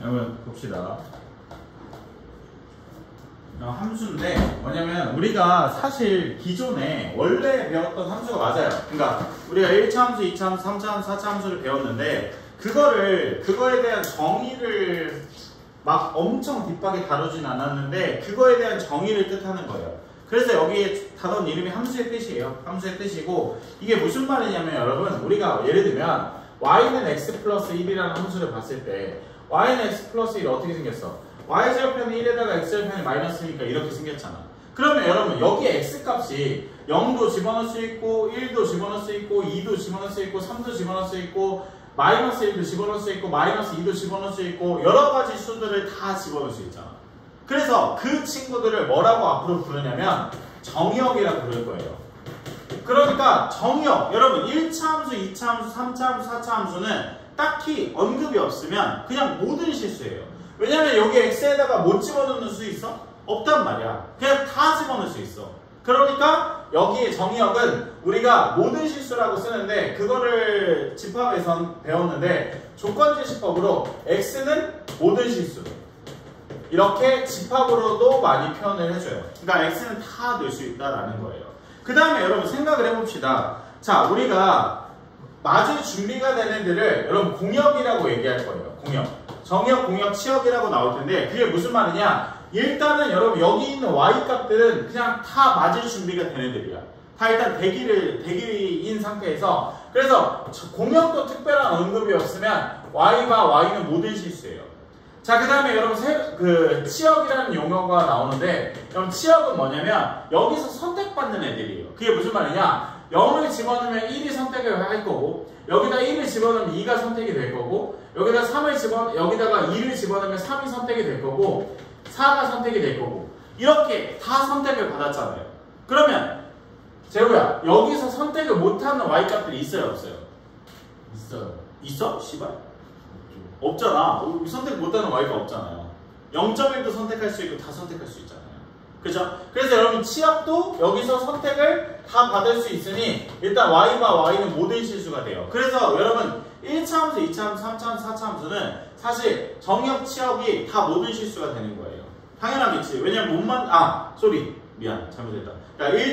여러분 봅시다. 함수인데 뭐냐면 우리가 사실 기존에 원래 배웠던 함수가 맞아요. 그러니까 우리가 1차 함수, 2차 함수, 3차 함수, 4차 함수를 배웠는데 그거에 대한 정의를 막 엄청 딥하게 다루진 않았는데 그거에 대한 정의를 뜻하는 거예요. 그래서 여기에 단어 이름이 함수의 뜻이에요. 함수의 뜻이고 이게 무슨 말이냐면 여러분 우리가 예를 들면 y는 x 플러스 1이라는 함수를 봤을 때 y는 x 플러스 1이 어떻게 생겼어? y절편이 1에다가 x절편이 마이너스니까 이렇게 생겼잖아. 그러면 여러분 여기에 x값이 0도 집어넣을 수 있고 1도 집어넣을 수 있고 2도 집어넣을 수 있고 3도 집어넣을 수 있고 마이너스 1도 집어넣을 수 있고 마이너스 2도 집어넣을 수 있고 여러 가지 수들을 다 집어넣을 수 있잖아. 그래서 그 친구들을 뭐라고 앞으로 부르냐면 정의역이라고 부를 거예요. 그러니까 정의역, 여러분 1차 함수, 2차 함수, 3차 함수, 4차 함수는 딱히 언급이 없으면 그냥 모든 실수예요. 왜냐면 여기 x에다가 못 집어넣는 수 있어? 없단 말이야. 그냥 다 집어넣을 수 있어. 그러니까 여기에 정의역은 우리가 모든 실수라고 쓰는데 그거를 집합에서 배웠는데 조건제시법으로 x는 모든 실수 이렇게 집합으로도 많이 표현을 해줘요. 그러니까 x는 다 넣을 수 있다라는 거예요. 그 다음에 여러분 생각을 해봅시다. 자, 우리가 맞을 준비가 된 애들을 여러분 공역이라고 얘기할 거예요. 공역. 정역, 공역, 치역이라고 나올 텐데 그게 무슨 말이냐? 일단은 여러분 여기 있는 y 값들은 그냥 다 맞을 준비가 된 애들이야. 다 일단 대기인 상태에서 그래서 공역도 특별한 언급이 없으면 y가 y는 모든 실수예요. 자, 그 다음에 여러분 치역이라는 용어가 나오는데 여러분 치역은 뭐냐면 여기서 선택받는 애들이에요. 그게 무슨 말이냐? 0을 집어넣으면 1이 선택을 할 거고 여기다 1을 집어넣으면 2가 선택이 될 거고 여기다가 2를 집어넣으면 3이 선택이 될 거고 4가 선택이 될 거고 이렇게 다 선택을 받았잖아요. 그러면 재호야 여기서 선택을 못하는 y값들이 있어요 없어요? 있어요. 있어? 씨발? 없잖아. 선택 못하는 y가 없잖아요. 0.1도 선택할 수 있고 다 선택할 수 있잖아요. 그죠? 그래서 여러분 치역도 여기서 선택을 다 받을 수 있으니 일단 y와 y는 모든 실수가 돼요. 그래서 여러분 1차 함수, 2차 함수, 3차 함수, 4차 함수는 사실 정역, 치역이 다 모든 실수가 되는 거예요. 당연하겠지. 왜냐면 미안 잘못했다. 그러니까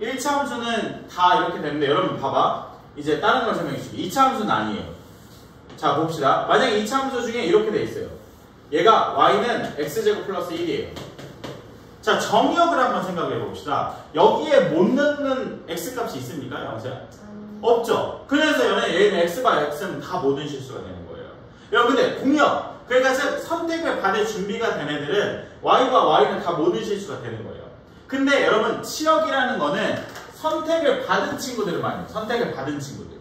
1차 함수는 다 이렇게 되는데 여러분 봐봐. 이제 다른 걸 설명해 줄게. 2차 함수는 아니에요. 자 봅시다. 만약에 2차 함수 중에 이렇게 돼 있어요. 얘가 y는 x제곱 플러스 1이에요. 자, 정역을 한번 생각해 봅시다. 여기에 못 넣는 x값이 있습니까? 영수야? 없죠. 그래서 얘는 x가 x는 다 모든 실수가 되는 거예요. 여러분 근데 공역, 그러니까 선택을 받을 준비가 된 애들은 y와 y는 다 모든 실수가 되는 거예요. 근데 여러분 치역이라는 거는 선택을 받은 친구들을 말해요. 선택을 받은 친구들.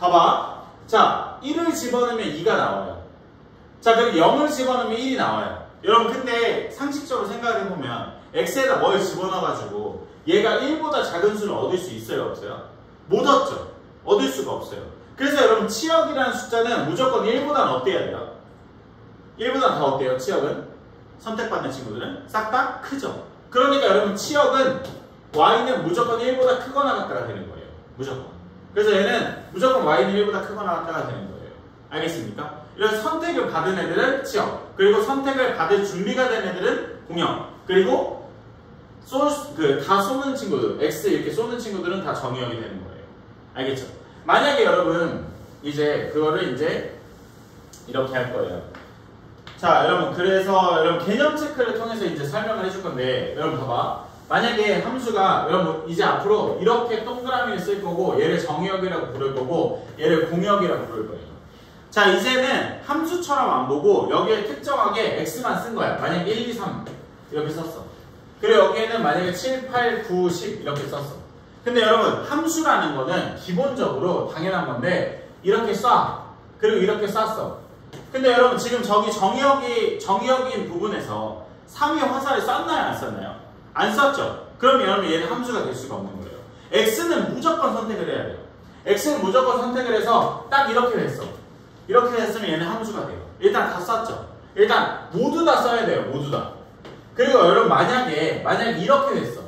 봐봐. 자, 1을 집어넣으면 2가 나와요. 자, 그리고 0을 집어넣으면 1이 나와요. 여러분 근데 상식적으로 생각해보면 x에다 뭘 집어넣어가지고 얘가 1보다 작은 수를 얻을 수 있어요 없어요? 못 얻죠. 얻을 수가 없어요. 그래서 여러분 치역이라는 숫자는 무조건 1보다는 어때야 돼요? 1보다는 더 어때요? 치역은? 선택받는 친구들은? 싹 다 크죠. 그러니까 여러분 치역은 y는 무조건 1보다 크거나 같다가 되는 거예요. 무조건. 그래서 얘는 무조건 y는 1보다 크거나 같다가 되는 거예요. 알겠습니까? 이런 선택을 받은 애들은 치역, 그리고 선택을 받을 준비가 된 애들은 공역, 그리고 다 쏘는 친구들, x 이렇게 쏘는 친구들은 다 정의역이 되는 거예요. 알겠죠? 만약에 여러분 이제 그거를 이제 이렇게 할 거예요. 자, 여러분 그래서 여러분 개념 체크를 통해서 이제 설명을 해줄 건데 여러분 봐봐. 만약에 함수가 여러분 이제 앞으로 이렇게 동그라미를 쓸 거고 얘를 정의역이라고 부를 거고 얘를 공역이라고 부를 거예요. 자, 이제는 함수처럼 안 보고 여기에 특정하게 x만 쓴 거야. 만약에 1, 2, 3 이렇게 썼어. 그리고 여기에는 만약에 7, 8, 9, 10 이렇게 썼어. 근데 여러분 함수라는 거는 기본적으로 당연한 건데 이렇게 쏴. 그리고 이렇게 쐈어. 근데 여러분 지금 저기 정의역인 부분에서 3위 화살을 쐈나요? 안 쐈나요? 안 쐈죠? 그럼 여러분 얘는 함수가 될 수가 없는 거예요. x는 무조건 선택을 해야 돼요. x는 무조건 선택을 해서 딱 이렇게 됐어. 이렇게 됐으면 얘는 함수가 돼요. 일단 다 쐈죠. 일단 모두 다 써야 돼요. 모두 다. 그리고 여러분 만약에 이렇게 됐어.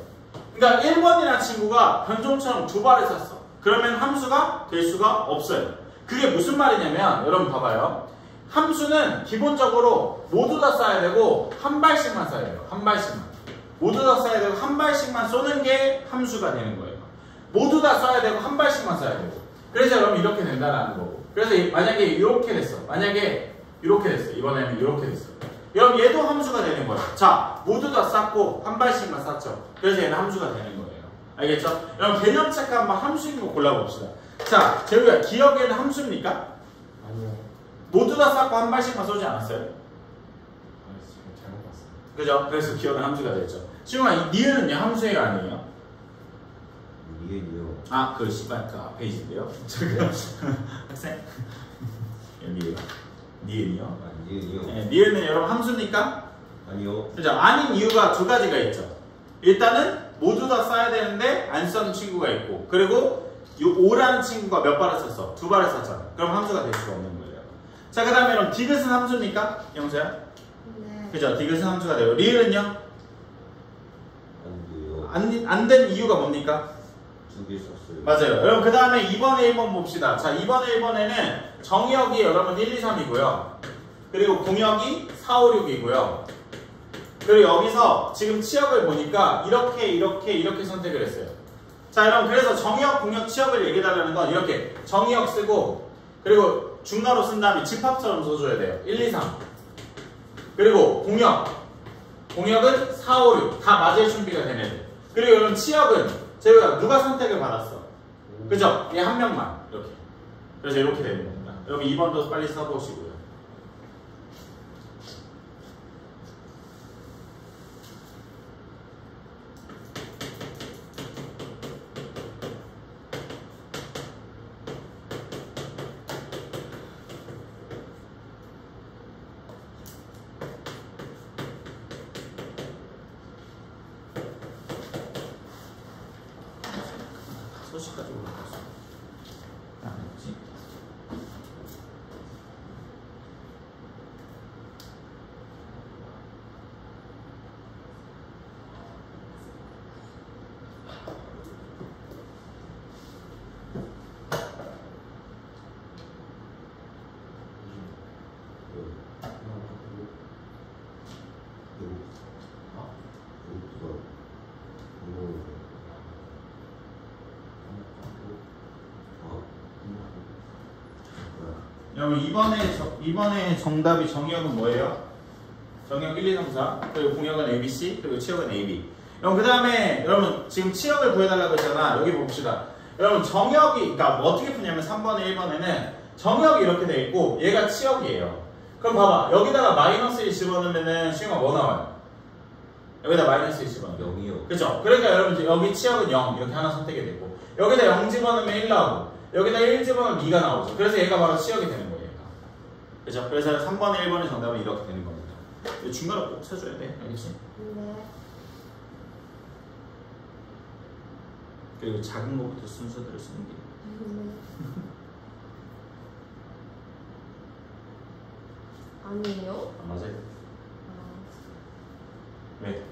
그러니까 1번이라는 친구가 변종처럼 두 발을 쐈어. 그러면 함수가 될 수가 없어요. 그게 무슨 말이냐면 여러분 봐봐요. 함수는 기본적으로 모두 다 쏴야 되고 한 발씩만 쏴야 돼요. 한 발씩만. 모두 다 쏴야 되고 한 발씩만 쏘는 게 함수가 되는 거예요. 모두 다 쏴야 되고 한 발씩만 쏴야 되고. 그래서 여러분 이렇게 된다라는 거고. 그래서 만약에 이렇게 됐어. 만약에 이렇게 됐어. 이번에는 이렇게 됐어. 여러분 얘도 함수가 되는 거예요. 자, 모두 다 쐈고 한 발씩만 쐈죠. 그래서 얘는 함수가 되는 거예요. 알겠죠? 여러분 개념 체크 한번 함수인 거 골라봅시다. 자, 재우야 기억에는 함수입니까? 아니요. 모두 다 쐈고 한 발씩만 쏘지 않았어요? 지금 잘못 봤어요. 그죠? 그래서 기억은 함수가 됐죠. 시웅아, 이 니은은요? 함수예요? 아니에요? 니은이요. 아, 그 씨발 그 앞에 있는데요. 학생 여기 니은이요? 아, 니은이요. 네, 니은은 여러분 함수입니까? 아니요. 그죠? 아닌 이유가 두 가지가 있죠. 일단은 모두 다 써야 되는데 안 써는 친구가 있고, 그리고 이 오라는 친구가 몇 발을 썼어? 두 발을 썼잖아. 그럼 함수가 될 수가 없는 거예요. 자, 그 다음에 그럼 디귿은 함수입니까? 영서야? 네. 그죠? 디귿은 함수가 돼요. 리을은요? 안 돼요. 안 된 이유가 뭡니까? 2개 썼어요. 맞아요. 여러분 그 다음에 2번에 1번 봅시다. 자, 2번에 1번에는 정의역이 여러분 1, 2, 3이고요. 그리고 공역이 4, 5, 6이고요. 그리고 여기서 지금 치역을 보니까 이렇게 선택을 했어요. 자, 여러분 그래서 정의역, 공역, 치역을 얘기해달라는 건 이렇게 정의역 쓰고, 그리고 중괄호 쓴 다음에 집합처럼 써줘야 돼요. 1, 2, 3. 그리고 공역은 4, 5, 6. 다 맞을 준비가 되는 애들. 그리고 여러분 치역은 제가 누가 선택을 받았어? 그죠? 얘 한 명만 이렇게. 그래서 이렇게 되는 겁니다. 여러분 2번도 빨리 써보시고요. 소식까지 올라갔어. 아, 뭐지? 여러분 이번에 정답이 정의역은 뭐예요? 정의역 1, 2, 3, 4 그리고 공역은 ABC 그리고 치역은 AB. 여러분 그 다음에 여러분 지금 치역을 구해달라고 했잖아. 여기 봅시다. 여러분 정의역이 그러니까 뭐 어떻게 푸냐면 3번에 1번에는 정의역이 이렇게 돼 있고 얘가 치역이에요. 그럼 봐봐 여기다가 마이너스를 집어넣으면은 시험아 뭐 나와요? 여기다 마이너스 1 집어넣으면 0이요. 그죠? 그러니까 여러분 여기 치역은 0 이렇게 하나 선택이 되고 여기다 0 집어넣으면 1 나오고 여기다 1 집어넣으면 2가 나오죠. 그래서 얘가 바로 치역이 되는 거예요. 얘가. 그죠? 그래서 3번에 1번의 정답은 이렇게 되는 겁니다. 중간에 꼭 쳐줘야 돼. 알겠지? 네. 그리고 작은 거부터 순서대로 쓰는 게. 아니에요? 안 맞아요? 왜?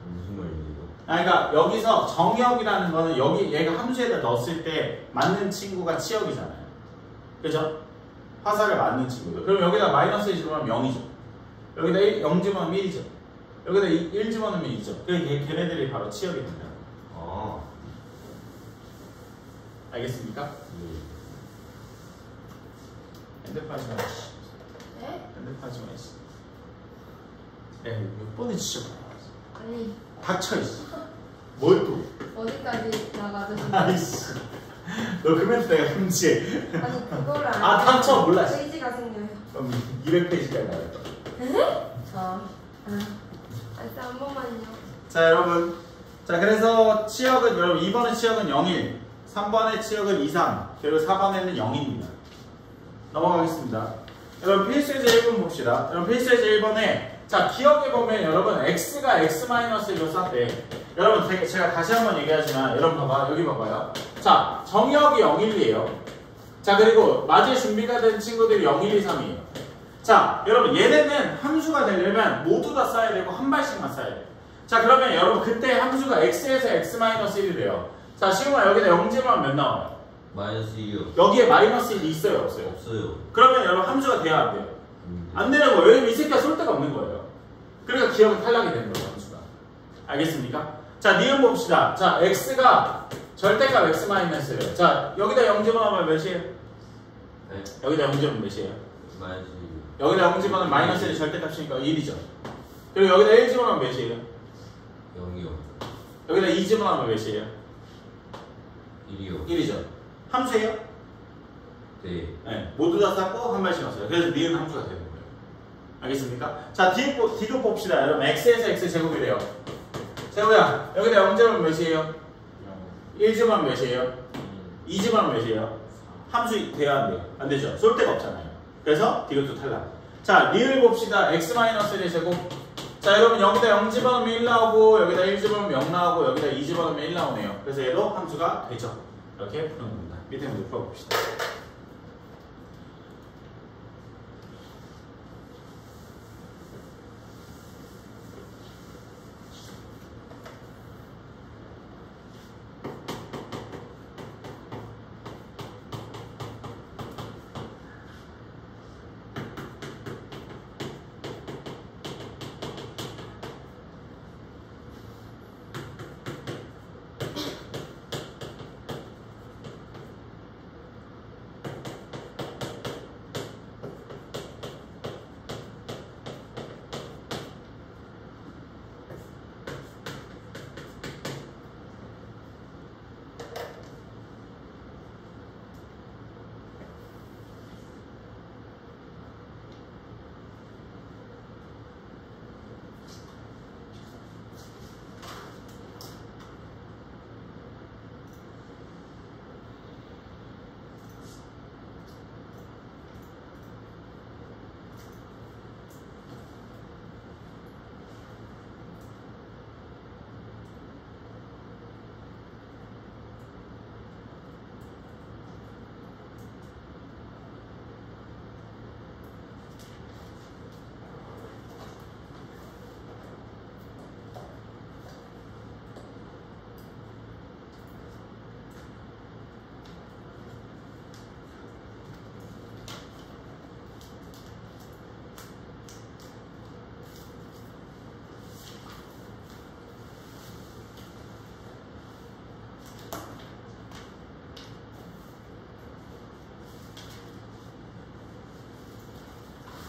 무슨 말이에요? 아, 그러니까 여기서 정역이라는 거는 여기 얘가 함수에다 넣었을 때 맞는 친구가 치역이잖아요. 그죠? 화살을 맞는 친구들. 그럼 여기다 마이너스 1 집어넣으면 0이죠. 여기다 0 집어넣으면 1이죠. 여기다 1 집어넣으면 2죠. 걔네들이 바로 치역이 된다. 아. 알겠습니까? 네. 핸드폰 하지 마. 네? 핸드폰 하지 마. 네, 몇 번을 지적. 아니 닥쳐 있어. 뭘 또? 어디까지 나가도 아이씨. 너 그 멘트 내가 금지해. 아니 그거를 안 아, 닥쳐 몰라. 페이지가 생겨요. 그럼 200페이지까지 나갈 거야. 알았어 한 번만요. 자, 여러분. 자, 그래서 치역은 여러분 2번의 치역은 0일, 3번의 치역은 2, 3, 그리고 4번에는 0입니다. 넘어가겠습니다. 여러분 필수예제 1번 봅시다. 여러분 필수예제 1번에 자, 기억해 보면 여러분 x가 x-1로 쌌대. 여러분 제가 다시 한번 얘기하지만 여러분 봐봐. 여기 봐봐요. 자, 정역이 0, 1, 2예요. 자, 그리고 맞을 준비가 된 친구들이 0, 1, 2, 3이에요. 자, 여러분 얘네는 함수가 되려면 모두 다 써야 되고 한 발씩만 써야 돼요. 자, 그러면 여러분 그때 함수가 x에서 x-1이 돼요. 자, 시그마 여기다 0 집어넣으면 몇 나와요? 마이너스 2요. 여기에 마이너스 1이 있어요 없어요? 없어요. 그러면 여러분 함수가 돼야 안 돼요? 안 되는 거예요. 왜냐면 이 새끼가 쏠 데가 없는 거예요. 그러니까 기억은 탈락이 되는 거예요 함수가. 알겠습니까? 자 니은 봅시다. 자 x가 절대값 x 마이너스예요. 자 여기다 0 집어넣으면 몇이에요? 네. 여기다 0 집어넣으면 몇이에요? 마이너스 2요. 여기다 0 집어넣으면 마이너스 1이 절대값이니까 1이죠. 그리고 여기다 1 집어넣으면 몇이에요? 0이요. 여기다 2 집어넣으면 몇이에요? 1이요. 1이죠. 함수예요? 네. 네. 모두 다 쌌고 한 발씩 왔어요. 그래서 니은 함수가 되는 거예요. 알겠습니까? 자 디귿 봅시다. 여러분 x에서 x 제곱이래요. 세우야 여기다 0 집어넣으면 몇이에요? 1 집어넣으면 몇이에요? 2 집어넣으면 몇이에요? 함수 돼야 안 돼요? 안 되죠. 쏠 데가 없잖아요. 그래서 디귿도 탈락. 자 리을 봅시다. x-1의 제곱. 자 여러분 여기다 0 집어넣으면 1 나오고 여기다 1 집어넣으면 0 나오고 여기다 2 집어넣으면 1 나오네요. 그래서 얘도 함수가 되죠. 이렇게 푸는 겁니다. 밑에 문제 풀어봅시다.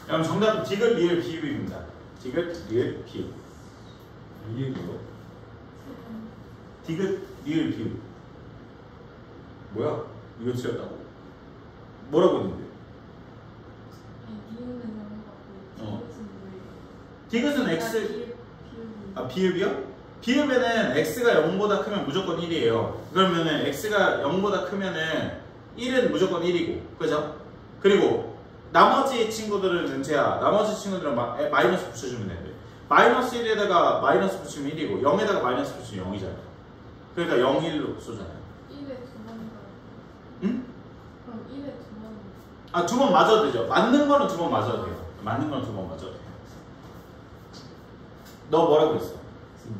그럼 정답은 디귿, 리을, 비읍입니다. 디귿, 리을, 비읍. 리을이요? 디귿, 리을, 비읍. 뭐야? 이거 틀렸다고? 뭐라고 했는데? 디귿은 x 아 비읍이요? 비읍에는 x가 0보다 크면 무조건 1이에요. 그러면은 x가 0보다 크면은 1은 무조건 1이고, 그죠? 그리고 나머지 친구들은 은채야, 나머지 친구들은 마이너스 붙여주면 되는데 마이너스 1에다가 마이너스 붙이면 1이고 0에다가 마이너스 붙이면 0이잖아. 그러니까 0, 1로 쏘잖아요. 1에 두 번. 응? 그럼 1에 두 번. 아, 두 번 맞아도 되죠. 맞는 거는 두 번 맞아도 돼요. 맞는 거는 두 번 맞아도 돼요. 너 뭐라고 했어?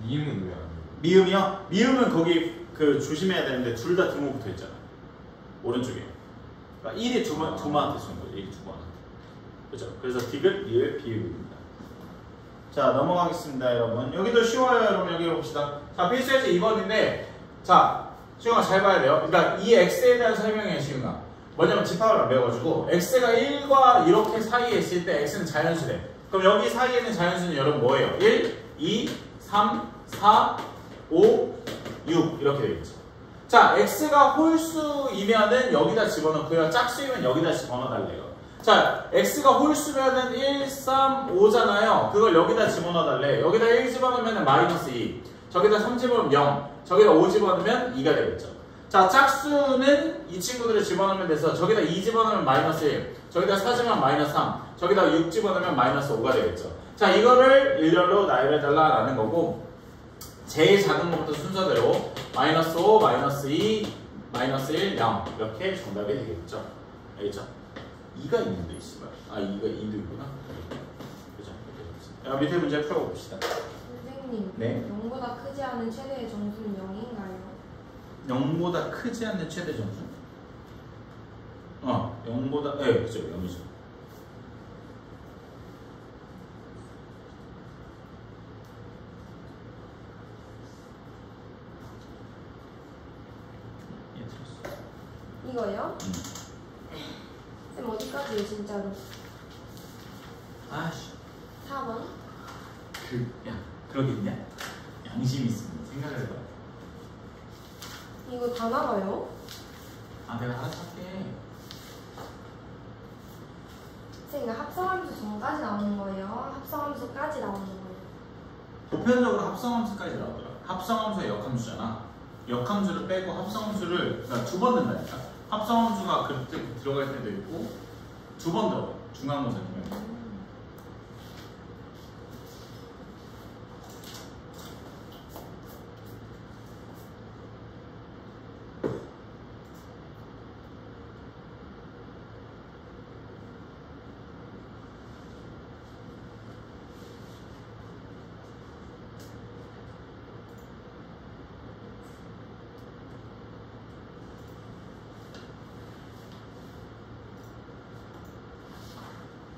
미음은 왜 안 해요? 미음이요? 미음은 거기 그 조심해야 되는데 둘 다 등호 붙어 있잖아. 오른쪽에. 그러니까 1이 두 번한테 쓰는 거죠. 1이 두 번한테. 그죠? 그래서 디귿, 리을, 비읍입니다. 자, 넘어가겠습니다, 여러분. 여기도 쉬워요, 여러분. 여기 봅시다. 자, 필수예제 2번인데, 자, 시영아 잘 봐야 돼요. 그러니까 이 x에 대한 설명이에요, 시영아. 뭐냐면 집합을 안 배워가지고 x가 1과 이렇게 사이에 있을 때 x는 자연수래. 그럼 여기 사이에 있는 자연수는 여러분 뭐예요? 1, 2, 3, 4, 5, 6 이렇게 되겠죠. 자, x가 홀수이면은 여기다 집어넣고요. 짝수이면 여기다 집어넣어달래요. 자, x가 홀수면은 1, 3, 5잖아요. 그걸 여기다 집어넣어달래. 여기다 1 집어넣으면 마이너스 2, 저기다 3 집어넣으면 0, 저기다 5 집어넣으면 2가 되겠죠. 자, 짝수는 이 친구들을 집어넣으면 돼서 저기다 2 집어넣으면 마이너스 1, 저기다 4 집어넣으면 마이너스 3, 저기다 6 집어넣으면 마이너스 5가 되겠죠. 자, 이거를 일렬로 나열해달라라는 거고, 제일 작은 것부터 순서대로 마이너스 5, 마이너스 2, 마이너스 1, 0 이렇게 정답이 되겠죠. 알겠죠? 2가 있는데 있으면 아 2가 2도 있구나. 그죠? 자, 밑에 문제 풀어봅시다. 선생님, 네. 0보다 크지 않은 최대의 정수는 0인가요? 0보다 크지 않는 최대 점수? 0보다 네 그죠 0이죠. 이거요? 쌤 어디까지요 진짜로? 아씨 4번? 야 그러겠냐? 양심 있으면 생각을 해봐. 이거 다 나와요? 아 내가 알아서 할게. 쌤 이거 합성함수 전까지 나오는 거예요? 합성함수까지 나오는 거예요? 보편적으로 합성함수까지 나오더라. 합성함수의 역함수잖아. 역함수를 빼고 합성함수를 그러니까 두 번 넣는다니까. 합성함수가 그때 들어갈 때도 있고 두 번 들어가. 중간고사 기면.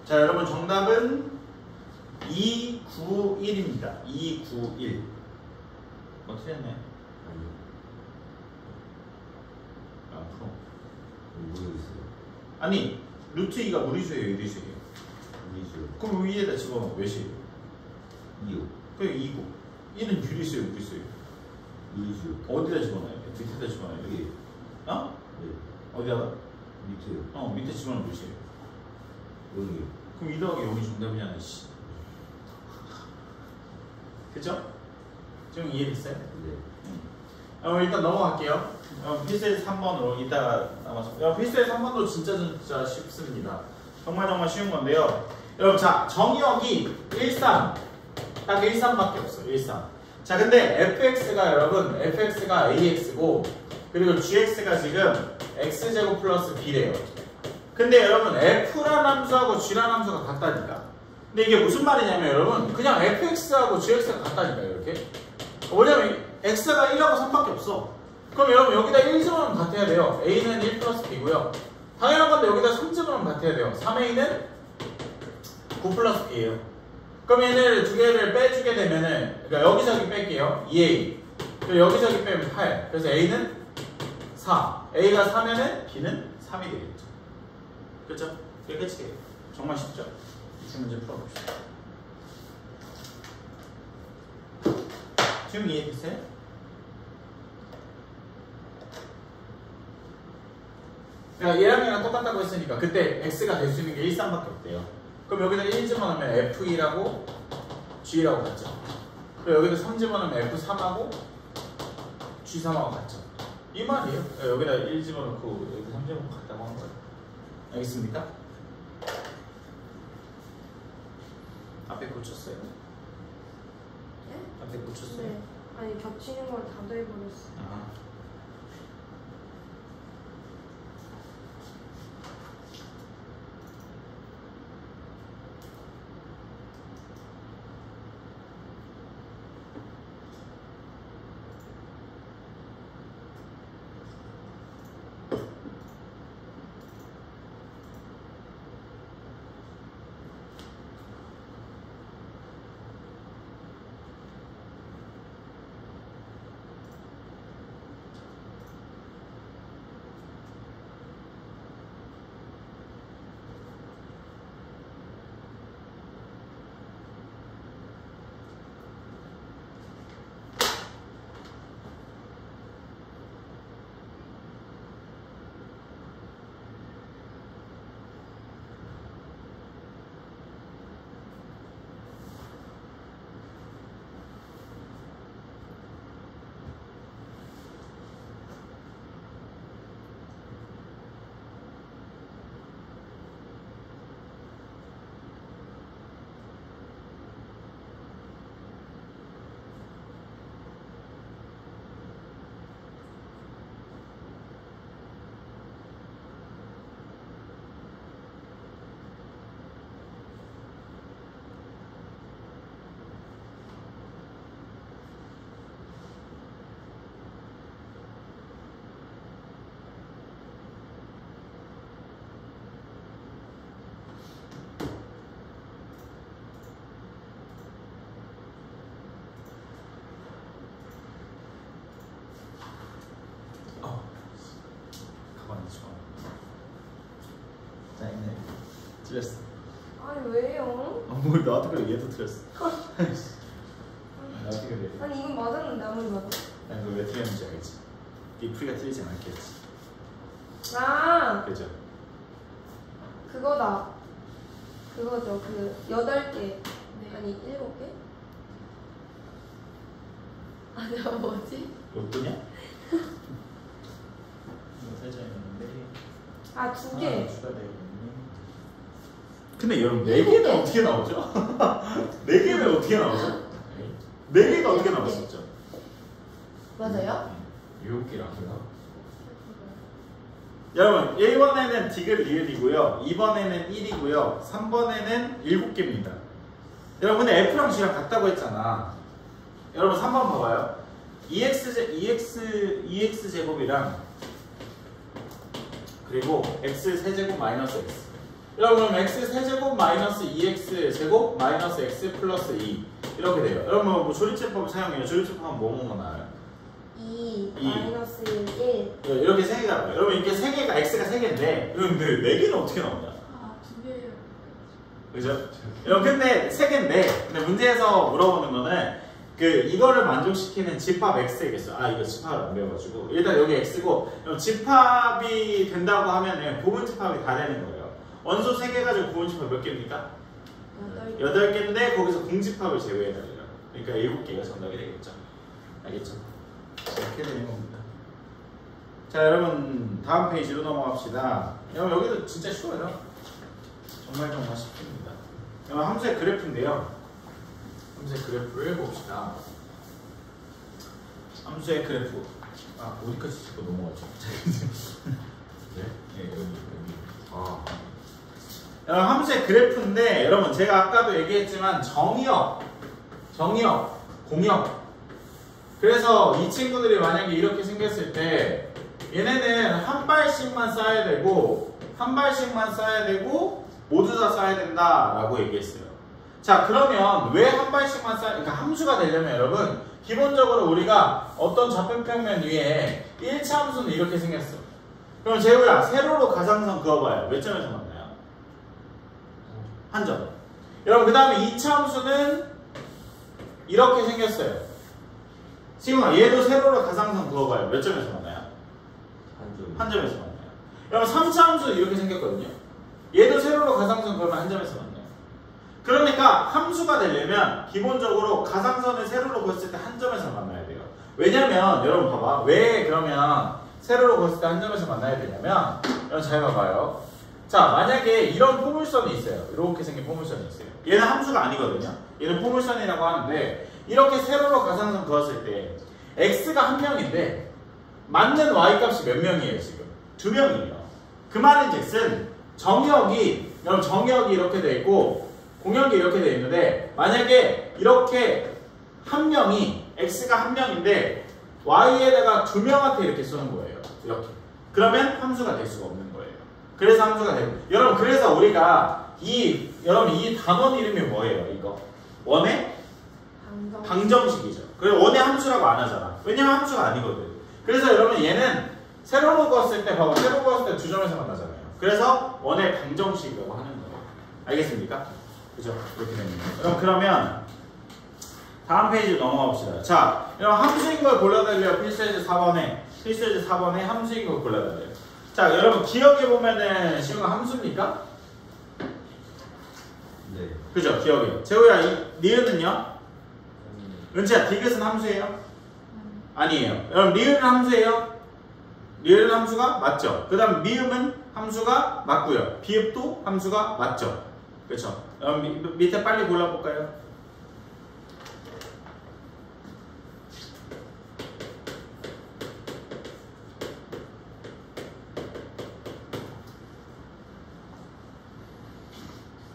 자 여러분 정답은 291입니다. 291. 어떻게 했네? 아니요. 앞으로. 모르겠어요. 아니 루트 2가 무리수예요, 유리수예요? 무리수. 그럼 위에다 집어넣으면 몇이에요? 2요. 그게 2고 1은 유리수예요, 무리수예요? 무리수. 어디다 집어넣어요? 밑에다 집어넣어요? 여기. 어? 네. 어디다가? 밑에요. 밑에 집어넣으면 몇이에요? 0이요. 그럼 2 더하기 0이 정답이잖아, 씨. 그죠? 지금 이해됐어요? 네. 일단 넘어갈게요. 필수의 3번으로 이따가 남아서. 필수의 3번도 진짜 쉽습니다. 정말 쉬운 건데요. 여러분, 자, 정의역이 13. 딱 13밖에 없어요, 13. 자, 근데 fx가 여러분, fx가 ax고, 그리고 gx가 지금 x제곱 플러스 b래요. 근데 여러분 f라는 함수하고 g라는 함수가 같다니까. 근데 이게 무슨 말이냐면 여러분 그냥 fx하고 gx가 같다니까요. 이렇게. 왜냐면 x가 1하고 3밖에 없어. 그럼 여러분 여기다 1 집어넣으면 같아야 돼요. a는 1 플러스 b고요. 당연한 건데 여기다 3 집어넣으면 같아야 돼요. 3a는 9 플러스 b예요. 그럼 얘네를 두 개를 빼주게 되면은 그러니까 여기저기 뺄게요. 2a. 그리고 여기저기 빼면 8. 그래서 a는 4. a가 4면은 b는 3이 되겠죠. 그렇죠? 이게 끝이에요. 정말 쉽죠? 이 문제 풀어봅시다. 지금 이해됐어요? 그러니까 얘랑 얘랑 똑같다고 했으니까 그때 x가 될 수 있는 게 1, 3밖에 없대요. 그럼 여기다 1 집어넣으면 f2라고 g라고 같죠? 그리고 여기다 3 집어넣으면 f3하고 g3하고 같죠? 이 말이에요. 여기다 1 집어넣고 여기 3 집어넣고 같다고 한 거예요. 알겠습니까? 앞에 고쳤어요? 네? 앞에 고쳤어요? 네. 아니 겹치는 걸 다 더해버렸어. 아. 틀렸어. 아니 왜요? 뭘 나한테 그래. 얘도 틀렸어. 나한테 그래. 아니 이건 맞았는데 아무리 봐도. 난 그거 왜 틀렸는지 알겠지. 이 풀이가 틀리진 않겠지. 아 그죠? 그거다. 그거죠. 그 8개. 아니 7개? 아 내가 뭐지? 로또냐? 살짝 있는데. 아 2개. 추가되어 있네. 근데 여러분 4개는 어떻게 나오죠? 4개는 어떻게 나오죠? 4개가 어떻게 나올 수 있죠? 맞아요? 7개라고요? 여러분 1번에는 디귿 리을이고요 2번에는 1이고요 3번에는 7개입니다. 여러분 근데 F랑 G랑 같다고 했잖아. 여러분 3번 봐봐요. EX 제곱이랑 그리고 X 세제곱 마이너스 X. 여러분 그럼 X 세제곱 마이너스 2X 제곱 마이너스 X 플러스 2 이렇게 돼요. 여러분 뭐 조립제법을 사용해요. 조립제법은 뭐뭐 나와요? 2 마이너스 1. 이렇게 3개가 나와요. 여러분 이게 3개가 X가 3개인데 근데 4개는 어떻게 나오냐? 아 2개예요. 그죠? 여러분 근데 3개인데 근데 문제에서 물어보는 거는 그 이거를 만족시키는 집합 X겠어. 아 이거 집합을 안 배워가지고 일단 여기 X고 그럼 집합이 된다고 하면은 부분 집합이 다 되는 거예요. 원소 3개 가지고 부분 집합 몇 개입니까? 8개인데 거기서 공집합을 제외해달래요. 그러니까 7개가 정답이 되겠죠. 알겠죠? 이렇게 되는 겁니다. 자 여러분 다음 페이지로 넘어갑시다. 여러분 여기도 진짜 쉬워요. 정말 쉽습니다. 여러분 함수의 그래프인데요. 함수의 그래프를 봅시다. 함수의 그래프. 아 어디까지 짚고 넘어가죠? 네? 네 여기. 아. 여러분 함수의 그래프인데 여러분 제가 아까도 얘기했지만 정의역, 공역. 그래서 이 친구들이 만약에 이렇게 생겼을 때 얘네는 한 발씩만 쌓아야 되고 모두 다 쌓아야 된다라고 얘기했어요. 자 그러면 왜 한 발씩만 그러니까 함수가 되려면 여러분 기본적으로 우리가 어떤 좌표평면 위에 1차 함수는 이렇게 생겼어. 그럼 재우야 세로로 가상선 그어봐요. 몇 점에서 만나요? 한 점. 여러분 그 다음에 2차 함수는 이렇게 생겼어요. 지금아 얘도 세로로 가상선 그어봐요. 몇 점에서 만나요? 한 점에서 만나요. 여러분 3차 함수 이렇게 생겼거든요. 얘도 세로로 가상선 그으면 한 점에서 만나요. 그러니까 함수가 되려면 기본적으로 가상선을 세로로 그었을 때 한 점에서 만나야 돼요. 왜냐면 여러분 봐봐. 왜 그러면 세로로 그었을 때 한 점에서 만나야 되냐면 여러분 잘 봐봐요. 자 만약에 이런 포물선이 있어요. 이렇게 생긴 포물선이 있어요. 얘는 함수가 아니거든요. 얘는 포물선이라고 하는데 이렇게 세로로 가상선 그었을 때 x가 한 명인데 맞는 y값이 몇 명이에요 지금? 2명이에요. 그 말인즉슨 정역이 이렇게 돼 있고 공역이 이렇게 돼 있는데 만약에 이렇게 한 명이 x가 한 명인데 y에다가 2명한테 이렇게 쏘는 거예요. 이렇게. 그러면 함수가 될 수가 없는 거예요. 그래서 함수가 되고 여러분 그래서 우리가 여러분 이 단원 이름이 뭐예요? 이거 원의 방정식이죠. 그래서 원의 함수라고 안 하잖아. 왜냐면 함수가 아니거든. 그래서 여러분 얘는 세로로 그었을 때 봐봐. 세로로 그었을 때 2점에서 만나잖아요. 그래서 원의 방정식이라고 하는 거예요. 알겠습니까? 그죠? 그렇게 됩니다. 그러면 다음 페이지 넘어가 봅시다. 자, 여러분 함수인 걸 골라달래요. 필수예제 4번에 함수인 걸 골라달래요. 자, 여러분 기억해 보면은 시우가 함수입니까? 네. 그죠? 기억해요. 재호야, 니은은요? 은채야, 디귿은 함수예요? 아니에요. 여러분 리을은 함수예요? 리을은 함수가 맞죠? 그 다음 미음은 함수가 맞고요. 비읍도 함수가 맞죠? 그렇죠? 밑에 빨리 골라볼까요?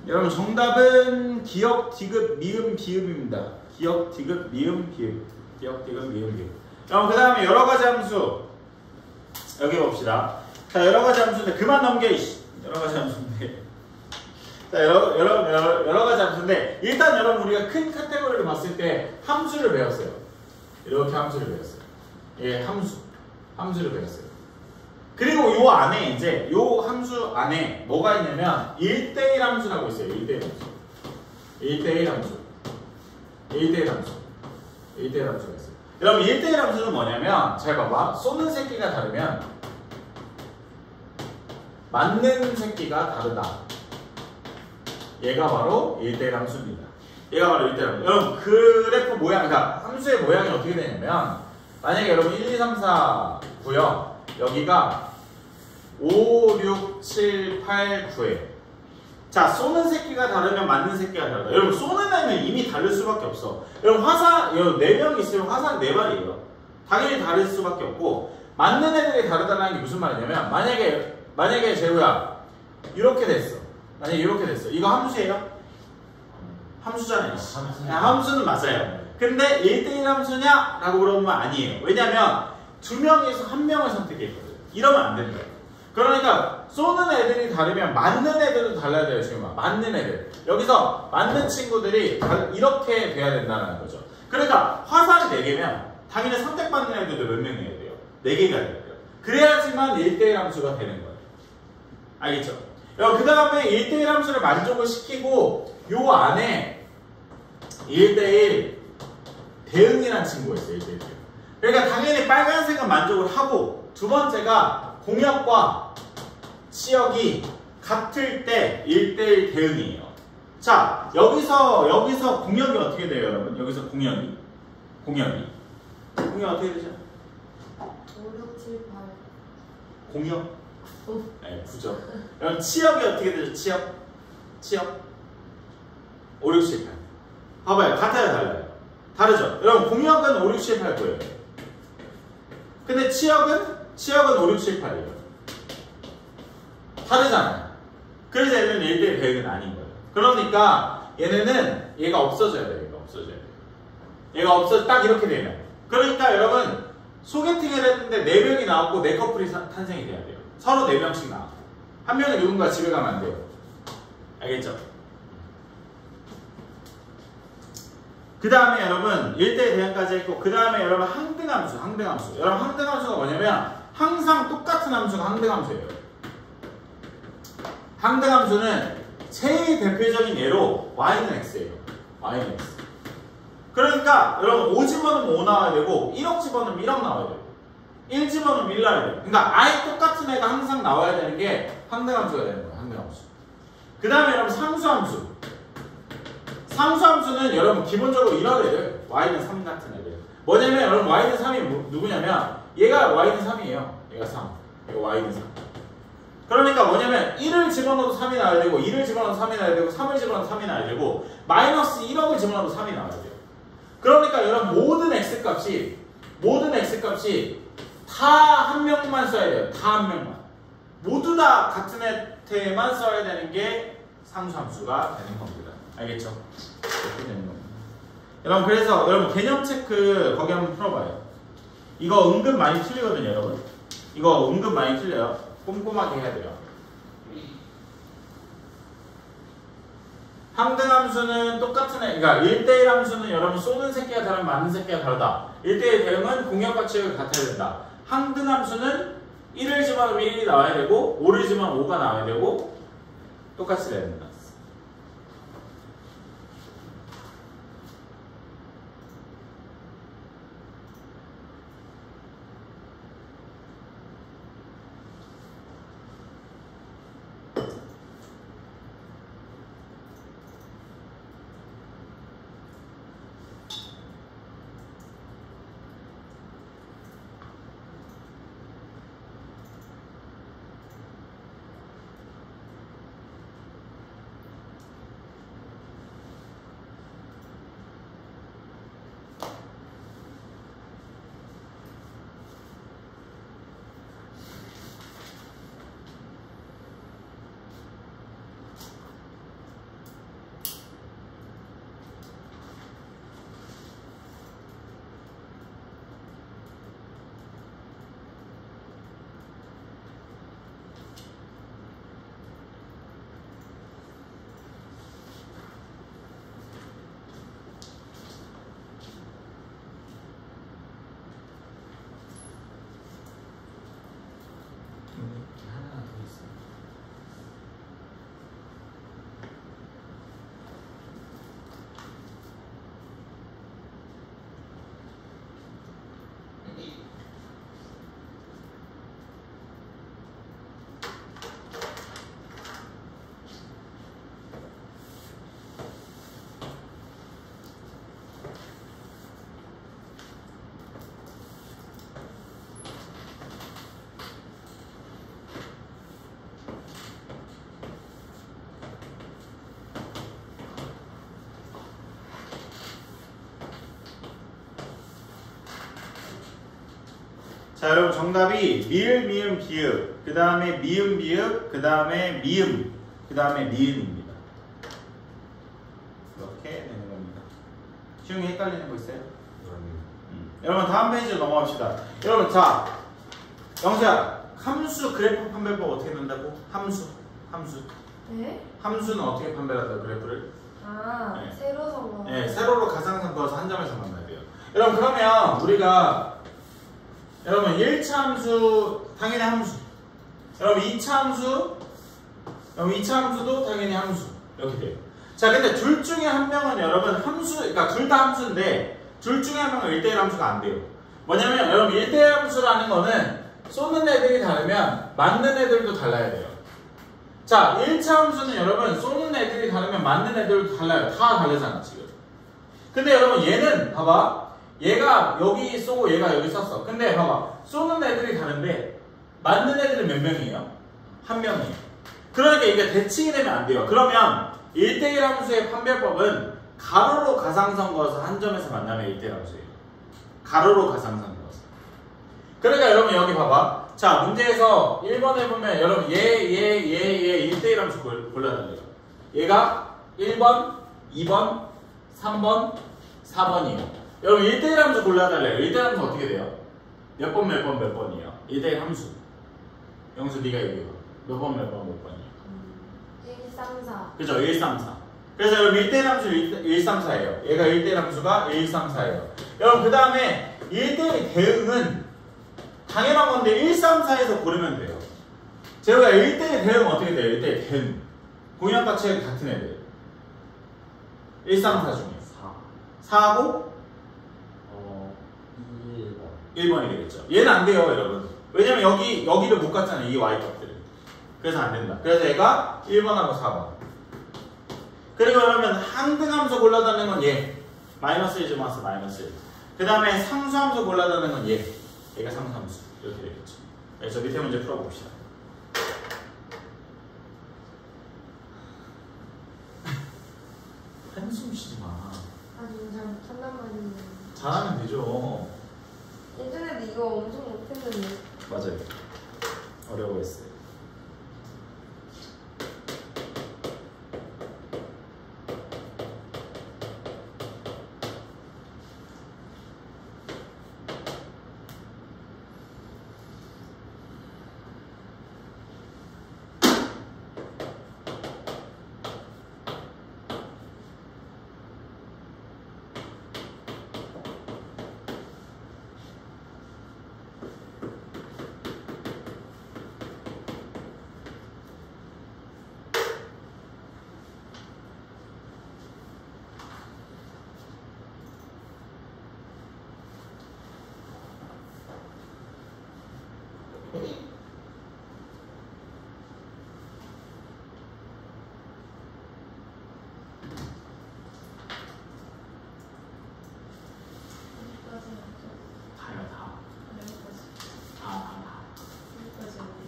여러분 정답은 기역, 디귿, 미음, 비읍입니다. 기역, 디귿, 미음, 비읍. 기역, 디귿, 미음, 비읍. 그럼 그 다음에 여러가지 함수 여기 봅시다. 자 여러가지 함수인데 그만 넘겨 여러가지 함수인데 자 여러가지 함수인데 일단 여러분 우리가 큰 카테고리를 봤을 때 함수를 배웠어요. 이렇게 함수를 배웠어요. 예, 함수를 배웠어요. 그리고 요 안에 이제 요 함수 안에 뭐가 있냐면 1대1 함수라고 있어요. 1대1 함수. 1대1 함수. 1대1 함수. 1대1 함수가 있어요. 여러분 1대1 함수는 뭐냐면 잘 봐봐. 쏘는 새끼가 다르면 맞는 새끼가 다르다. 얘가 바로 1대1 함수입니다. 얘가 바로 1대1 함수. 여러분 그래프 모양, 그러니까 함수의 모양이 어떻게 되냐면 만약에 여러분 1, 2, 3, 4, 9요. 여기가 5, 6, 7, 8, 9예요. 자, 쏘는 새끼가 다르면 맞는 새끼가 다르다. 여러분 쏘는 애는 이미 다를 수밖에 없어. 여러분 화살, 여러분 4명 있으면 화살 4발이에요. 당연히 다를 수밖에 없고 맞는 애들이 다르다는 게 무슨 말이냐면 만약에 재우야 이렇게 됐어. 만약에 이렇게 됐어. 이거 함수예요? 함수잖아요. 함수는 맞아요. 근데 1대1 함수냐? 라고 물어보면 아니에요. 왜냐면 2명에서 1명을 선택했거든요. 이러면 안 된다. 그러니까 쏘는 애들이 다르면 맞는 애들도 달라야 돼요. 지금 맞는 애들. 여기서 맞는 친구들이 이렇게 돼야 된다는 거죠. 그러니까 화살이 4개면 당연히 선택받는 애들도 몇 명이어야 돼요? 4개가 돼야 돼요. 그래야지만 1대1 함수가 되는 거예요. 알겠죠? 그 다음에 1대1 함수를 만족을 시키고 요 안에 1대1 대응이라는 친구가 있어요. 1대1 대응. 그러니까 당연히 빨간색은 만족을 하고 두 번째가 공역과 치역이 같을 때 1대1 대응이에요. 자, 여기서 공역이 어떻게 돼요, 여러분? 여기서 공역이 어떻게 되죠? 5, 6, 7, 8. 공역? 네, 부적. 여러분 치역이 어떻게 되죠? 치역? 5, 6, 7, 8. 봐봐요. 같아요, 달라요? 다르죠? 여러분 공역은 5, 6, 7, 8, 9예요. 근데 치역은 5, 6, 7, 8이에요. 다르잖아요. 그래서 얘는 1대1 대응은 아닌 거예요. 그러니까 얘네는 얘가 없어져야 돼요. 얘가 딱 이렇게 되면. 그러니까 여러분 소개팅을 했는데 4명이 나왔고 4커플이 탄생이 돼야 돼요. 서로 4명씩 나왔고 한 명이 누군가 집에 가면 안 돼요. 알겠죠? 그 다음에 여러분 1대1 대응까지 했고 그 다음에 여러분 항등함수. 여러분 항등함수가 뭐냐면 항상 똑같은 함수가 항등함수예요. 항등함수는 제일 대표적인 예로 y는 x예요. y는 x. 그러니까 여러분 5 집어넣으면 5 나와야 되고 1억 집어넣으면 1억 나와야 되고 1 집어넣으면 1 나와야 돼요. 그러니까 아예 똑같은 애가 항상 나와야 되는 게 항등함수가 되는 거예요. 항등함수. 그 다음에 여러분 상수함수. 상수함수는 여러분 기본적으로 이런 애들 y는 3 같은 애들. 뭐냐면 여러분 y는 3이 누구냐면 얘가 y는 3이에요. 얘가 3. 얘가 y는 3. 그러니까 뭐냐면 1을 집어넣어도 3이 나와야 되고 2를 집어넣어도 3이 나와야 되고 3을 집어넣어도 3이 나와야 되고 마이너스 1억을 집어넣어도 3이 나와야 돼요. 그러니까 여러분 모든 x값이 다 한 명만 써야 돼요. 다 한 명만. 모두 다 같은 애한테만 써야 되는 게 상수함수가 되는 겁니다. 알겠죠? 이렇게 되는 겁니다. 여러분 그래서 여러분 개념 체크 거기 한번 풀어봐요. 이거 은근 많이 틀리거든요, 여러분. 이거 은근 많이 틀려요. 꼼꼼하게 해야 돼요. 항등함수는 똑같은 애, 그러니까 1대1 함수는 여러분 쏘는 새끼가 다르면 맞는 새끼가 다르다. 1대1 대응은 공역과 치역이 같아야 된다. 항등함수는 1을 집어넣으면 1이 나와야 되고 5를 집어넣으면 5가 나와야 되고 똑같이 돼야 된다. 자, 여러분 정답이 미을, 미음, 기읍, 그 다음에 미음, 비읍, 그 다음에 미음, 그 다음에 니은입니다. 이렇게 되는 겁니다. 시용이 헷갈리는 거 있어요? 여러분 다음 페이지로 넘어갑시다. 여러분 자, 영수야, 함수 그래프 판별법 어떻게 넣는다고? 함수. 네? 함수는 어떻게 판별한다 그래프를? 아, 네. 세로 선거. 네, 세로로 가상선 그어서 한 점에서 만나야 돼요. 여러분 그러면 우리가 여러분 1차 함수 당연히 함수. 여러분 2차 함수, 여러분 2차 함수도 당연히 함수. 이렇게 돼요. 자, 근데 둘 중에 한 명은 여러분 함수, 그러니까 둘 다 함수인데 둘 중에 한 명은 1대1 함수가 안 돼요. 뭐냐면 여러분 1대1 함수라는 거는 쏘는 애들이 다르면 맞는 애들도 달라야 돼요. 자, 1차 함수는 여러분 쏘는 애들이 다르면 맞는 애들도 달라요. 다 다르잖아 지금. 근데 여러분 얘는 봐봐, 얘가 여기 쏘고 얘가 여기 쐈어. 근데 봐봐, 쏘는 애들이 다른데 맞는 애들은 몇 명이에요? 한 명이에요. 그러니까 이게 대칭이 되면 안 돼요. 그러면 1대1 함수의 판별법은 가로로 가상선 그어서 한 점에서 만나면 1대1 함수예요. 가로로 가상선 그어서. 그러니까 여러분 여기 봐봐. 자, 문제에서 1번에 보면 여러분 얘 1대1 함수 골라달래요. 얘가 1번, 2번, 3번, 4번이에요. 여러분 1대1 함수 골라달래요. 1대1 함수 어떻게 돼요? 몇 번 몇 번이에요? 1대1 함수. 영수 네가 얘기해봐. 몇 번 몇 번이에요? 1, 3, 4. 그죠? 1, 3, 4. 그래서 여러분 1대1 함수 1, 3, 4예요. 얘가 1대1 함수가 1, 3, 4예요. 여러분 그 다음에 1대1 대응은 당연한 건데 1, 3, 4에서 고르면 돼요. 제가 1대1 대응은 어떻게 돼요? 1대1 대응. 공약가치 같은 애들. 1, 3, 4 중에 4하고 1번이 되겠죠. 얘는 안 돼요, 여러분. 왜냐면 여기를 못 갔잖아요, 이 y값들은. 그래서 안 된다. 그래서 얘가 1번하고 4번. 그리고 그러면 항등함수 골라다는 건 얘. 마이너스 1 마이너스 마이너스 1. 그 다음에 상수함수 골라다는 건 얘. 얘가 상수함수. 이렇게 되겠죠. 그래서 밑에 문제 풀어봅시다. 한숨 쉬지 마. 아니, 잘 못한단 말이에요. 잘하면 되죠. 예전에도 이거 엄청 못했는데. 맞아요. 어려워했어요.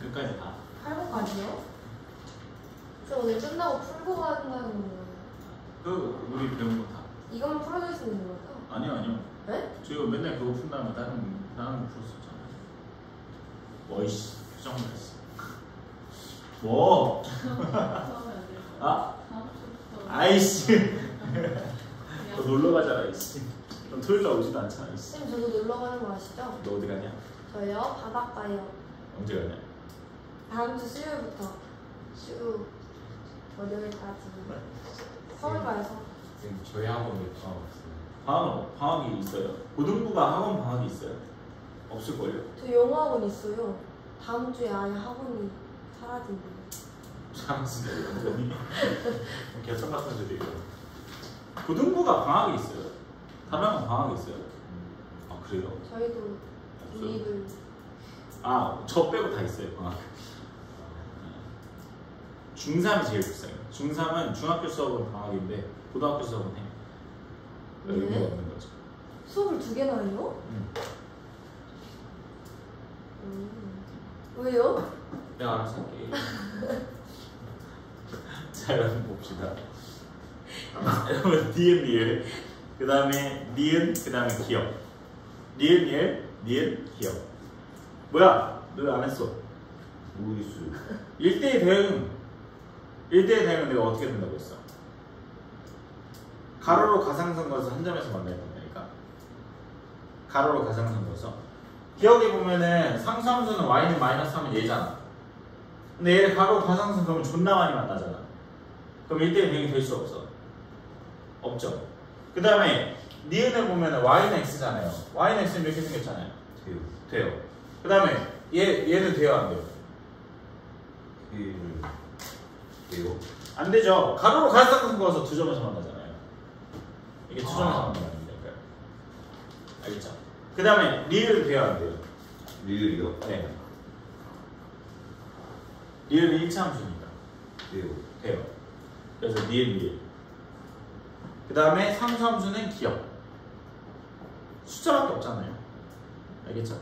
끝까지 다. 8번까지요? 저 오늘 끝나고 풀고 간다는 거예요. 그 우리 배운 거 다. 이것만 풀어줄 수 있는 거죠? 아니요. 네? 저희가 맨날 그거 푼 다음에 다른 거 풀었었잖아요. 뭐이씨 표정 했어. 뭐? 아? 아이씨. 너 놀러 가잖아 이씨. 넌 토요일 날 오지도 않잖아 이씨. 쌤, 저도 놀러 가는 거 아시죠? 너 어디 가냐? 저요? 바닷가요. 언제 가냐? 다음 주 수요일부터 주 월요일까지. 서울 가서. 지금 저희 학원 몇 방학 없어요. 방학이 있어요? 고등부가 학원 방학이 있어요? 없을걸요? 저 영어 학원 있어요. 다음 주에 아예 학원이 사라진대요. 사람쓰네 완전히. 개성 같은 소리 이거. 고등부가 방학이 있어요? 다른 학원 방학이 있어요? 아 그래요? 저희도 독립을. 아, 저 빼고 다 있어요, 방학. 중3이 제일 비싸요. 중3은 중학교 수업은 방학인데 고등학교 수업은 해. 의미가 네? 없는 거죠. 수업을 2개나 해요? 왜요? 내가 알아서 할게. 자, 여러분 봅시다. 여러분 니은 리을, 그 다음에 니은, 그 다음에 기억. 니은 리을, 니은 기억. 뭐야? 너 왜 안 했어? 모르겠어요. 1대2 대응. 1대2 대응은 내가 어떻게 된다고 했어? 가로로 가상선 그어서 한 점에서 만나야 된다니까. 가로로 가상선 그어서. 기억해 보면은 상수함수는 y는 마이너스 하면 얘잖아. 근데 얘를 가로 가상선 그러면 존나 많이 만나잖아. 그럼 1대1 대응이 될 수 없어. 없죠. 그 다음에 니은을 보면은 y는 x잖아요. y는 x는 이렇게 생겼잖아요. 돼요. 돼요. 그 다음에 얘는 돼요, 안 돼요? 돼요. 안 되죠. 가로로 가상선 그어서 두 점에서 만나잖아요. 이게 두 점에서 만나는 거니까요. 알겠죠? 그 다음에 리을 돼요, 안 돼요? 리을이요? 네. 리을은 1차 함수니까. 돼요. 돼요. 그래서 리을. 그 다음에 상수함수는 기억. 숫자밖에 없잖아요. 알겠죠?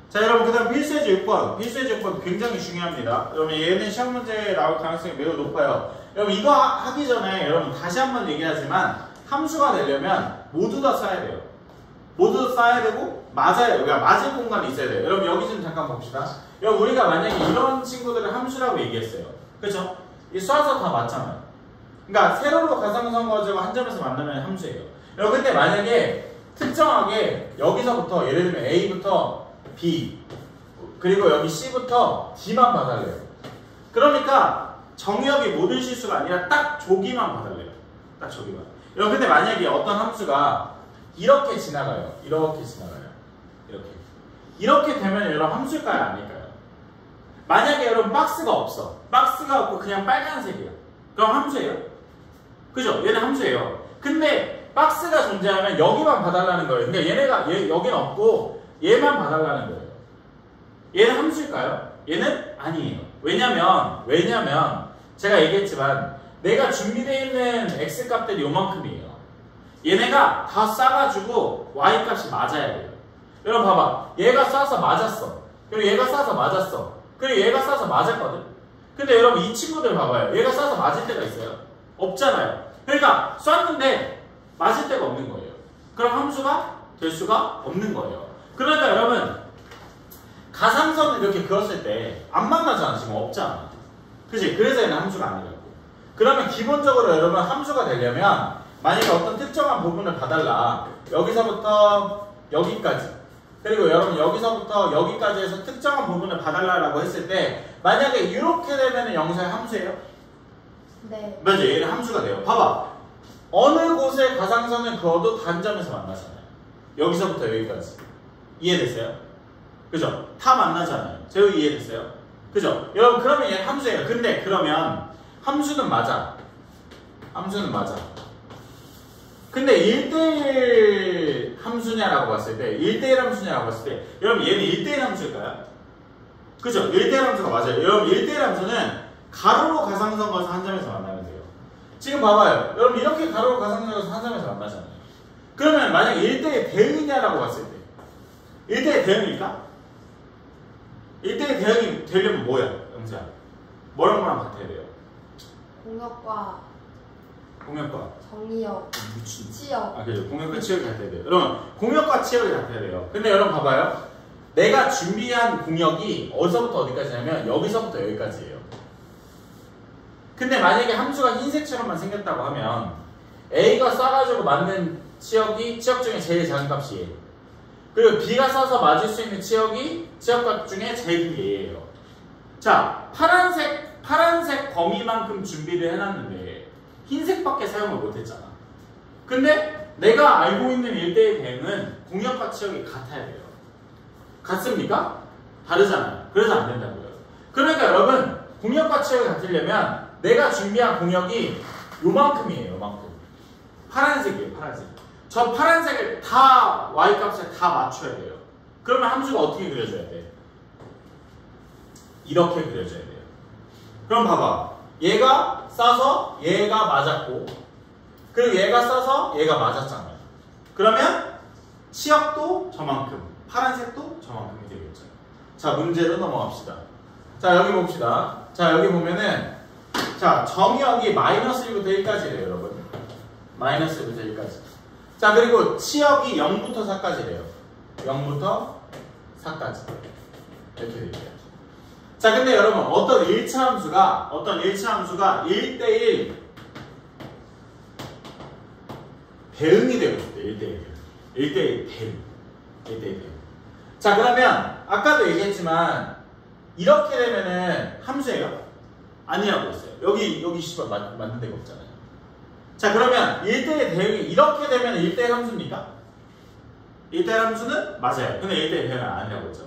자, 여러분, 그 다음 필수의 6번. 필수의 6번 굉장히 중요합니다. 여러분, 얘는 시험 문제에 나올 가능성이 매우 높아요. 여러분, 이거 하기 전에 여러분 다시 한번 얘기하지만 함수가 되려면 모두 다 써야 돼요. 모두 써야 되고 맞아요. 그러니까 맞을 공간이 있어야 돼요. 여러분, 여기 좀 잠깐 봅시다. 여러분, 우리가 만약에 이런 친구들을 함수라고 얘기했어요. 그렇죠? 이 쏴서 다 맞잖아요. 그러니까 세로로 가상선 거제가 한 점에서 만나면 함수예요. 여러분, 근데 만약에 특정하게 여기서부터 예를 들면 A부터 B 그리고 여기 C부터 D만 봐달래요. 그러니까 정의역이 모든 실수가 아니라 딱 저기만 봐달래요. 딱 저기만. 여러분, 근데 만약에 어떤 함수가 이렇게 지나가요. 이렇게 지나가요. 이렇게 되면 여러분 함수일까요? 아닐까요? 만약에 여러분 박스가 없어. 박스가 없고 그냥 빨간색이에요. 그럼 함수예요? 그죠? 얘는 함수예요. 근데 박스가 존재하면 여기만 봐달라는 거예요. 그러니까 얘네가 여기는 없고 얘만 봐달라는 거예요. 얘는 함수일까요? 얘는 아니에요. 왜냐면 제가 얘기했지만 내가 준비되어 있는 x값들이 요만큼이에요. 얘네가 다 싸가지고 y값이 맞아야 돼요. 여러분 봐봐. 얘가 싸서 맞았어. 그리고 얘가 싸서 맞았어. 그리고 얘가 싸서 맞았거든. 근데 여러분 이 친구들 봐봐요. 얘가 싸서 맞을 때가 있어요? 없잖아요. 그러니까 쐈는데 맞을 데가 없는 거예요. 그럼 함수가 될 수가 없는 거예요. 그러니까 여러분 가상선을 이렇게 그었을 때 안 만나잖아. 지금 없잖아. 그치? 그래서 얘는 함수가 아니라고. 그러면 기본적으로 여러분 함수가 되려면 만약에 어떤 특정한 부분을 봐달라. 여기서부터 여기까지. 그리고 여러분 여기서부터 여기까지 해서 특정한 부분을 봐달라고 했을 때 만약에 이렇게 되면 영서의 함수예요? 네. 맞아. 얘는 함수가 돼요. 봐봐. 어느 곳에 가상선을 그어도 단점에서 만나잖아요. 여기서부터 여기까지. 이해됐어요? 그죠? 다 만나잖아요. 제가 이해됐어요? 그죠? 여러분 그러면 얘는 함수예요. 근데 그러면 함수는 맞아. 함수는 맞아. 근데 1대1 함수냐라고 봤을 때 1대1 함수냐라고 봤을 때 여러분 얘는 1대1 함수일까요? 그죠? 1대1 함수가 맞아요. 여러분 1대1 함수는 가로로 가상선 거서 한 점에서 만나면 돼요. 지금 봐봐요. 여러분 이렇게 가로로 가상선 거서 한 점에서 만나잖아요. 그러면 만약에 1대1 대응이냐라고 봤을 때 1대1 대응일까? 1대1 대응이 되려면 뭐야? 영수야. 뭐랑 같아야 돼요? 공역과 정의역, 치역. 그죠. 공역과 치역이 같아야 돼요. 여러분, 공역과 치역이 같아야 돼요. 근데 여러분 봐봐요. 내가 준비한 공역이 어디서부터 어디까지냐면 여기서부터 여기까지예요. 근데 만약에 함수가 흰색처럼만 생겼다고 하면 A가 쏴가지고 맞는 치역이 치역 중에 제일 작은 값이에요. 그리고 B가 쏴서 맞을 수 있는 치역이 치역값 중에 제일 큰 게 얘예요. 자, 파란색 범위만큼 준비를 해놨는데 흰색밖에 사용을 못했잖아. 근데 내가 알고 있는 1대1 대응은 공역과 치역이 같아야 돼요. 같습니까? 다르잖아요. 그래서 안 된다고요. 그러니까 여러분 공역과 치역이 같으려면 내가 준비한 공역이 요만큼이에요. 요만큼. 파란색이에요. 파란색. 저 파란색을 다 y값에 다 맞춰야 돼요. 그러면 함수가 어떻게 그려져야 돼? 이렇게 그려져야 돼요. 그럼 봐봐. 얘가 싸서 얘가 맞았고 그리고 얘가 싸서 얘가 맞았잖아요. 그러면 치역도 저만큼 파란색도 저만큼이 되겠죠. 자, 문제로 넘어갑시다. 자, 여기 봅시다. 자, 여기 보면은 자, 정의역이 마이너스 1부터 1까지래요, 여러분. 마이너스 1부터 1까지. 자, 그리고 치역이 0부터 4까지래요. 0부터 4까지. 이렇게 될게요. 자, 근데 여러분 어떤 1차 함수가 1대1 대응이 되고 있어요. 1대1 대응. 자, 그러면 아까도 얘기했지만 이렇게 되면은 함수예요? 아니라고 했어요. 여기 씨발 맞는 데가 없잖아요. 자, 그러면 1대1 대응이 이렇게 되면 1대1 함수입니까? 1대1 함수는 맞아요. 근데 1대1 대응은 아니라고 했죠.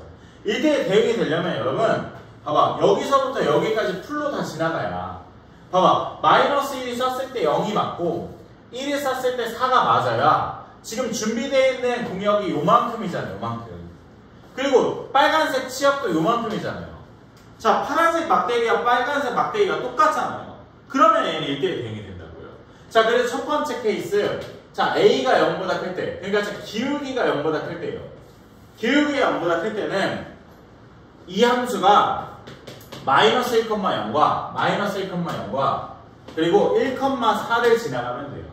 1대1 대응이 되려면 여러분 봐봐, 여기서부터 여기까지 풀로 다 지나가야, 봐봐, 마이너스 1이 썼을 때 0이 맞고 1이 썼을 때 4가 맞아야 지금 준비되어 있는 공역이 요만큼이잖아요. 요만큼. 그리고 빨간색 치역도 요만큼이잖아요. 자, 파란색 막대기와 빨간색 막대기가 똑같잖아요. 그러면 얘는 1대1 대응이 된다고요. 자, 그래서 첫 번째 케이스, 자, A가 0보다 클 때, 그러니까 기울기가 0보다 클 때예요. 기울기가 0보다 클 때는 이 함수가 마이너스 1,0과 마이너스 1,0과 그리고 1,4를 지나가면 돼요.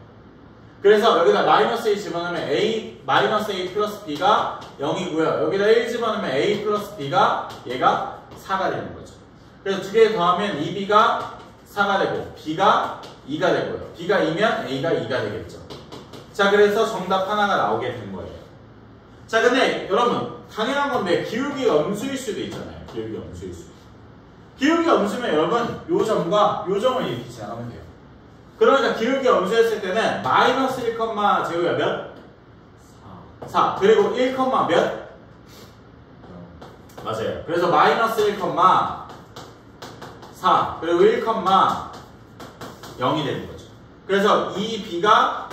그래서 여기다 마이너스 1 집어넣으면 A, 마이너스 A 플러스 B가 0이고요. 여기다 1 집어넣으면 A 플러스 B가 얘가 4가 되는 거죠. 그래서 두 개 더하면 2B가 4가 되고 B가 2가 되고요. B가 2면 A가 2가 되겠죠. 자, 그래서 정답 하나가 나오게 된 거예요. 자, 근데 여러분 당연한 건데 기울기가 음수일 수도 있잖아요. 기울기가 음수일 수도. 기울기가 음수면 여러분 요 점과 요 점을 이렇게 지나가면 돼요. 그러니까 기울기가 음수였을 때는 마이너스 1, 제곱이가 몇? 4. 그리고 1, 몇? 맞아요. 그래서 마이너스 1, 4 그리고 1, 0이 되는 거죠. 그래서 이 B가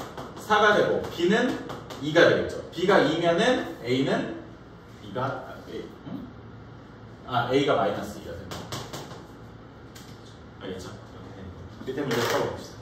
4가 되고 B는 2가 되겠죠. B가 2면은 A는 A가 마이너스 2가 됩니다. 알겠죠? 밑에 문제 써봅시다.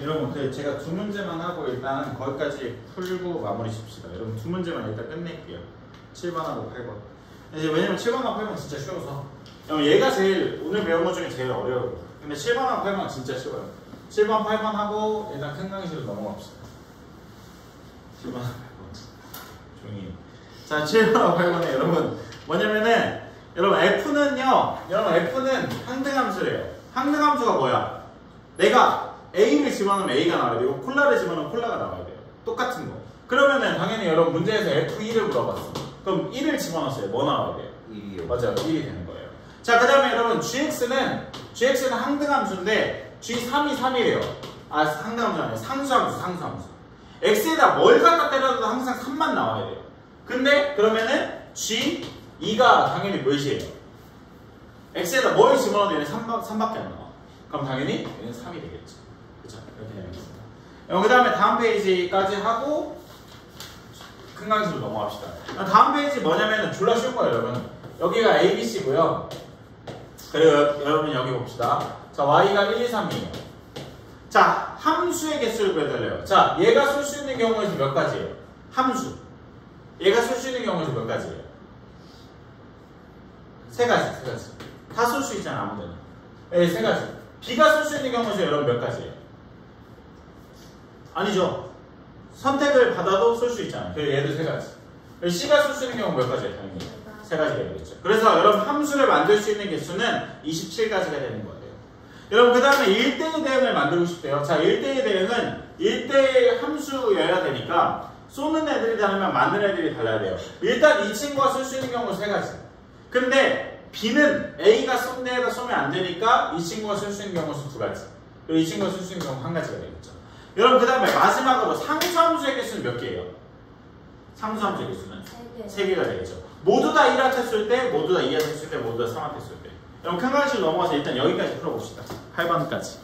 여러분 제가 두 문제만 하고 일단 거기까지 풀고 마무리 칩시다. 여러분 두 문제만 일단 끝낼게요. 7번하고 8번. 이제 왜냐면 7번하고 8번 진짜 쉬워서. 여러분 얘가 제일 오늘 배운 것 중에 제일 어려워요. 근데 7번하고 8번은 진짜 쉬워요. 7번, 8번 하고 일단 큰 강의실로 넘어갑시다. 7번하고 8번. 종이. 자, 7번하고 8번에 여러분 뭐냐면은 여러분 F는요. 여러분 F는 항등함수래요. 항등함수가 뭐야? 내가 A를 집어넣으면 A가 나와야 되고 콜라를 집어넣으면 콜라가 나와야 돼요. 똑같은 거. 그러면은 당연히 여러분 문제에서 F1을 물어봤어. 그럼 1을 집어넣었어요. 뭐 나와야 돼요? 1이요. 맞아요. 1이 되는 거예요. 자, 그 다음에 여러분 GX는 항등함수인데 G3이 3이래요. 아, 항등함수 아니에요. 상수함수. X에다 뭘 갖다 때려도 항상 3만 나와야 돼요. 근데 그러면은 G2가 당연히 몇이에요? X에다 뭘 집어넣어도 얘는 3밖에 안 나와. 그럼 당연히 얘는 3이 되겠죠. 그쵸? 이렇게 되겠습니다. 그 다음에 다음 페이지까지 하고 큰 강의로 넘어갑시다. 다음 페이지 뭐냐면은 졸라 쉬운 거예요, 여러분. 여기가 ABC고요. 그리고 여러분 여기 봅시다. 자, Y가 1, 2, 3이에요. 자, 함수의 개수를 구해달래요. 자, 얘가 쓸 수 있는 경우에서 몇 가지예요? 함수. 얘가 쓸 수 있는 경우에서 몇 가지예요? 세 가지. 다 쓸 수 있잖아, 아무데나. 네, 세 가지. B가 쓸 수 있는 경우에서 여러분 몇 가지예요? 아니죠. 선택을 받아도 쓸 수 있잖아요. 그래서 얘도 세 가지. C가 쓸 수 있는 경우 몇 가지예요? 당연히 세 가지가 되겠죠. 그래서 여러분 함수를 만들 수 있는 개수는 27가지가 되는 거예요. 여러분 그 다음에 1대1 대응을 만들고 싶대요. 자, 1대1 대응은 1대1 함수여야 되니까 쏘는 애들이 다르면 맞는 애들이 달라야 돼요. 일단 이 친구가 쓸 수 있는 경우 세 가지. 근데 B는 A가 쏜 데에다 쏘면 안 되니까 이 친구가 쓸 수 있는 경우 수 두 가지. 그리고 이 친구가 쓸 수 있는 경우 한 가지가 되겠죠. 여러분 그 다음에 마지막으로 상수함수의 개수는 몇 개예요? 상수함수의 개수는 3개가 되겠죠. 모두 다 1화 했을 때, 모두 다 2화 했을 때, 모두 다 3화 했을 때. 여러분 큰 강의실 넘어가서 일단 여기까지 풀어봅시다. 8번까지.